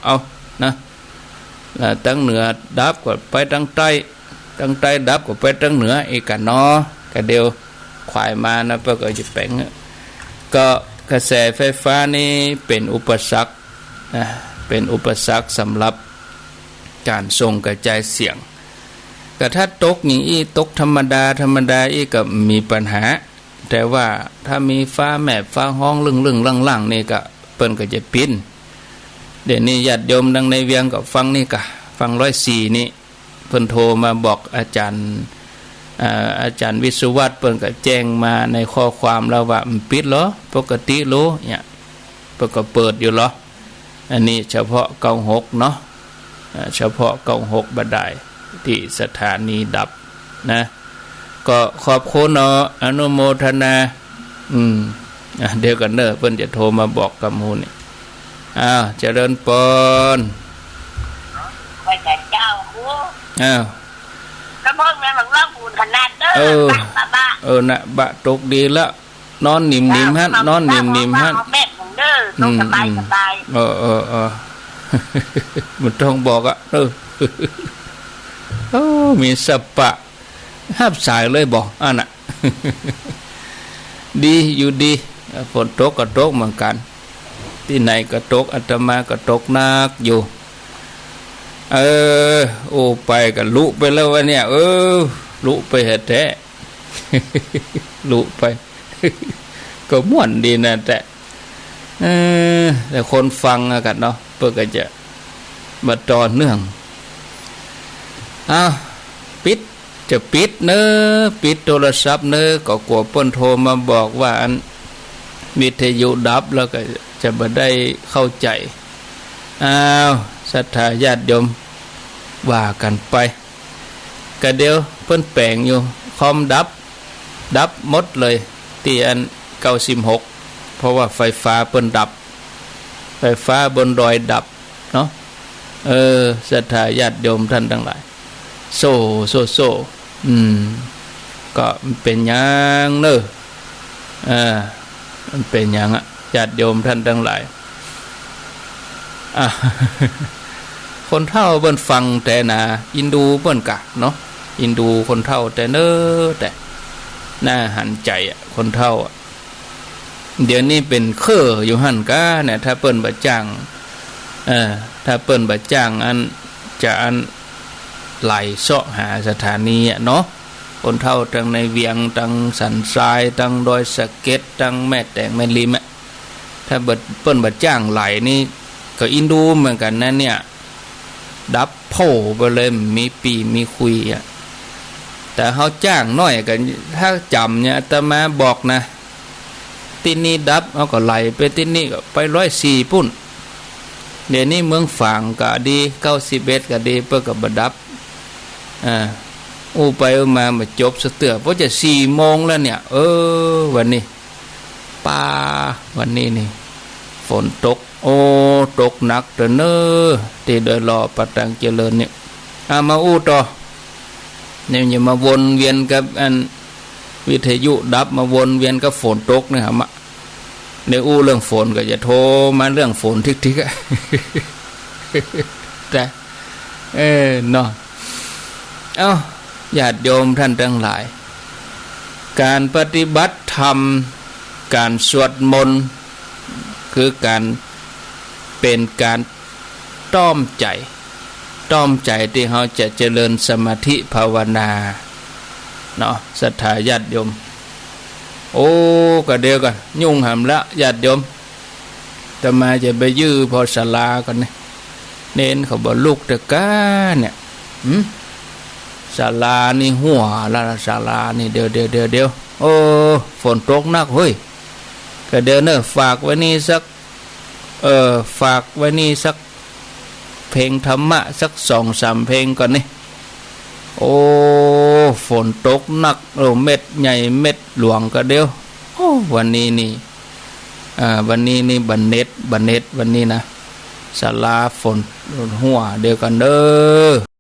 เอานะตั้งเหนือดับก็ไปตั้งใต้ดับก็ไปตั้งเหนืออีกกันเนาะก็เดียวขวายมานะเพื่อก็จะแปลงก็กระแสไฟฟ้านี่เป็นอุปสรรคนะเป็นอุปสรรคสำหรับการส่งกระจายเสียงแต่ถ้าตกอย่างอี้ตกธรรมดาอี้ก็มีปัญหาแต่ว่าถ้ามีฟ้าแมบฟ้าห้องลึงล่างนี่ก็เปิ้นก็จะปิ้นเดี๋ยวนี้ญาติโยมดังในเวียงก็ฟังนี่ก็ฟัง104นี่เพิ่นโทรมาบอกอาจารย์วิศวัตเปิ้นก็แจ้งมาในข้อความแล้วว่ามันปิดเหรอปกติรู้เนี่ยเปิ้นก็เปิดอยู่เหรออันนี้เฉพาะ96เนาะเฉพาะ96บัดได้ที่สถานีดับนะก็ขอบคุณเนาะอนุโมทนาเดี๋ยวกันเนอะเพิ่นจะโทรมาบอกกับหมู่นี่เจริญปนไปแต่เจ้าคูก็เพิ่งแม่มันร้องปูนขนาดเด้น่ะบะตกดีละนอนนิ่มๆฮะนอนนิ่มๆฮะแม่ผมเด้อต้องสบายมันต้องบอกมีสปะห้ามสายเลยบอกน่ะดีอยู่ดีฝนตกก็ตกเหมือนกันที่ไหนก็ตกอาตมาก็ตกนักอยู่ไปก็ลุไปแล้ววะเนี่ยลุไปเหตุแท้ลุไปก็ม่วนดีนะแต่คนฟังกันเนาะเพื่อก็จะมาต่อเนื่องปิดเนอะปิดโทรศัพท์เนอะก็กลัวเปิ้นโทรมาบอกว่าอันวิทยุดับแล้วก็จะบ่ได้เข้าใจศรัทธาญาติโยมว่ากันไปก็เดี๋ยวเพิ่นแปลงอยู่คอมดับหมดเลยที่อัน96เพราะว่าไฟฟ้าเปิ้นดับไฟฟ้าบนดอยดับเนาะศรัทธาญาติโยมท่านทั้งหลายโซก็เป็นอย่างเนอะมันเป็นอย่างญาติโยมท่านทั้งหลายคนเฒ่าเบิ่นฟังแต่นะอินดูเบิ่นกะเนาะอินดูคนเฒ่าแต่เนอแต่น่าหันใจคนเฒ่าเดี๋ยวนี้เป็นเครืออยู่หั่นกะเนี่ยถ้าเปิ้นบ่จ้างถ้าเปิ้นบ่จ้างอันจะอันไหลเสาะหาสถานีเนาะคนเฒ่าทั้งในเวียงทั้งสันทรายทั้งดอยสะเก็ดทั้งแม่แตงแม่ริมถ้าเปิ้นบ่จ้างไหลนี่ก็อินดูเหมือนกันนะเนี่ยดับโผไปเลยมีปีมีคุยแต่เขาจ้างน้อยกันถ้าจำเนี่ยอาตมาบอกนะที่นี่ดับเขาก็ไหลไปที่นี่ก็ไป104ปุ่นเดี๋ยวนี้เมืองฝางก็ดี91ก็ดีเพื่อกับบดับไปมาจบสเตือเพราะจะ4 โมงแล้วเนี่ยวันนี้วันนี้นี่ฝนตกตกหนักเด้อเนอที่โดยรอประตังเจริญเนี่ยมาต่อเนี่ยอย่ามาวนเวียนกับอันวิทยุดับมาวนเวียนกับฝนตกนะครับในเรื่องฝนก็จะโทรมาเรื่องฝนทิกแต่เนาะญาติโยมท่านทั้งหลายการปฏิบัติธรรมการสวดมนต์คือการเป็นการต้อมใจที่เราจะเจริญสมาธิภาวนาเนาะศรัทธาญาติโยมก็เดียวกันยุ่งหำละญาติโยมจะมาจะไปยื้อพอศาลากันเนี่ยเน้นเขาบอกลูกตะก้าเนี่ยศาลานี่หัวละศาลานี่เดี๋ยวฝนตกหนักเฮ้ยก็เดี๋ยวเนอะฝากไว้นี่สักเพลงธรรมะสัก2-3 เพลงก่อนนี่ฝนตกหนักเม็ดใหญ่เม็ดหลวงก็เดียววันนี้นี่บันเน็ตวันนี้นะศาลาฝนหัวเดียวกันเด้อ